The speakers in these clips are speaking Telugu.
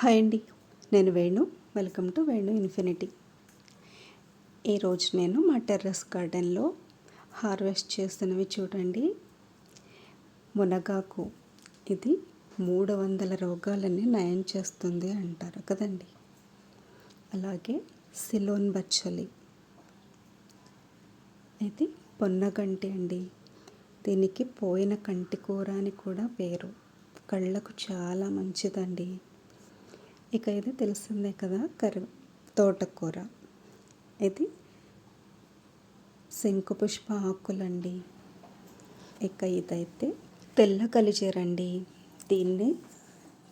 హాయ్ అండి, నేను Venu. Welcome to Venu infinity. ఈరోజు నేను మా టెర్రస్ గార్డెన్లో హార్వెస్ట్ చేసినవి చూడండి. మునగాకు. ఇది 300 రోగాలని నయం చేస్తుంది అంటారు కదండి. అలాగే సిలోన్ బచ్చలి. ఇది పొన్నగంటి అండి. దీనికి పోయిన కంటి కూర అని కూడా పేరు. కళ్ళకు చాలా మంచిదండి. ఇక ఇది తెలిసిందే కదా, తోటకూర. ఇది శంకుపుష్ప ఆకులండి. ఇక ఇదైతే తెల్ల కలిజేరండి. దీన్ని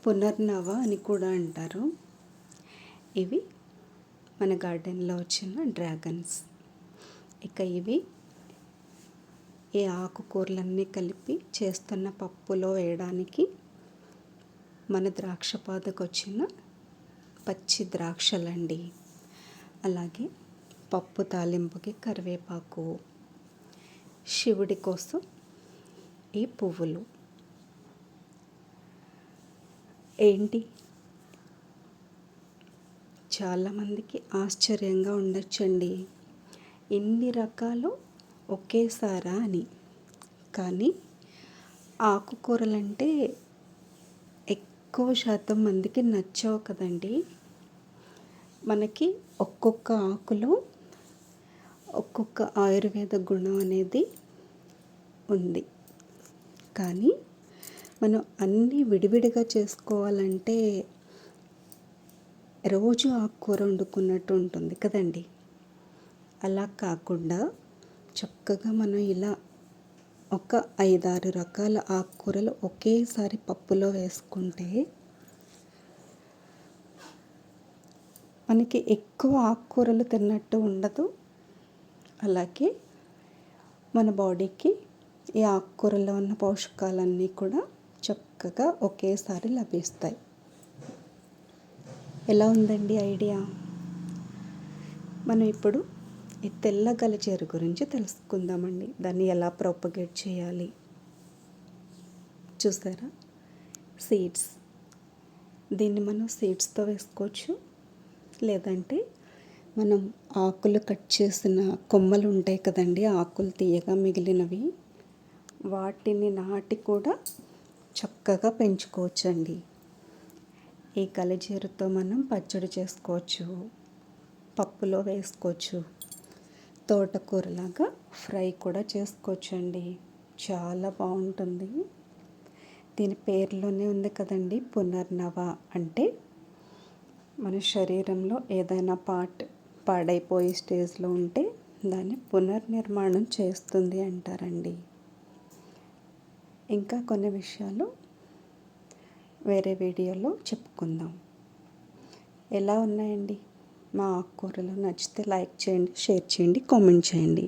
పునర్నవ అని కూడా అంటారు. ఇవి మన గార్డెన్లో వచ్చిన డ్రాగన్స్. ఇక ఇవి ఈ ఆకుకూరలన్నీ కలిపి చేస్తున్న పప్పులో వేయడానికి మన ద్రాక్ష పాదకు వచ్చిన పచ్చి ద్రాక్షలండి. అలాగే పప్పు తాలింపుకి కరివేపాకు, శివుడి కోసం ఈ పువ్వులు. ఏంటి, చాలామందికి ఆశ్చర్యంగా ఉండొచ్చండి, ఇన్ని రకాలు ఒకేసారా అని. కానీ ఆకుకూరలంటే ఎక్కువ శాతం మందికి నచ్చవు కదండి. మనకి ఒక్కొక్క ఆకులో ఒక్కొక్క ఆయుర్వేద గుణం అనేది ఉంది. కానీ మనం అన్నీ విడివిడిగా చేసుకోవాలంటే రోజు ఆకుకూర వండుకున్నట్టు ఉంటుంది కదండి. అలా కాకుండా చక్కగా మనం ఇలా ఒక 5-6 రకాల ఆకుకూరలు ఒకేసారి పప్పులో వేసుకుంటే మనకి ఎక్కువ ఆకుకూరలు తిన్నట్టు ఉండదు. అలాగే మన బాడీకి ఈ ఆకుకూరలో ఉన్న పోషకాలన్నీ కూడా చక్కగా ఒకేసారి లభిస్తాయి. ఎలా ఉందండి ఐడియా? మనం ఇప్పుడు ఈ తెల్ల గలిజేరు గురించి తెలుసుకుందామండి. దాన్ని ఎలా ప్రొపగేట్ చేయాలి. చూసారా, సీడ్స్. దీన్ని మనం సీడ్స్తో వేసుకోవచ్చు. లేదంటే మనం ఆకులు కట్ చేసిన కొమ్మలు ఉంటాయి కదండి, ఆకులు తీయగా మిగిలినవి, వాటిని నాటి కూడా చక్కగా పెంచుకోవచ్చండి. ఈ కలిజేరుతో మనం పచ్చడి చేసుకోవచ్చు, పప్పులో వేసుకోవచ్చు, తోటకూరలాగా ఫ్రై కూడా చేసుకోవచ్చండి. చాలా బాగుంటుంది. దీని పేరులోనే ఉంది కదండి, పునర్నవ. అంటే మన శరీరంలో ఏదైనా పార్ట్ పాడైపోయే స్టేజ్లో ఉంటే దాన్ని పునర్నిర్మాణం చేస్తుంది అంటారండి. ఇంకా కొన్ని విషయాలు వేరే వీడియోలో చెప్పుకుందాం. ఎలా ఉన్నాయండి మా ఆకుకూరలు? నచ్చితే లైక్ చేయండి, షేర్ చేయండి, కామెంట్ చేయండి.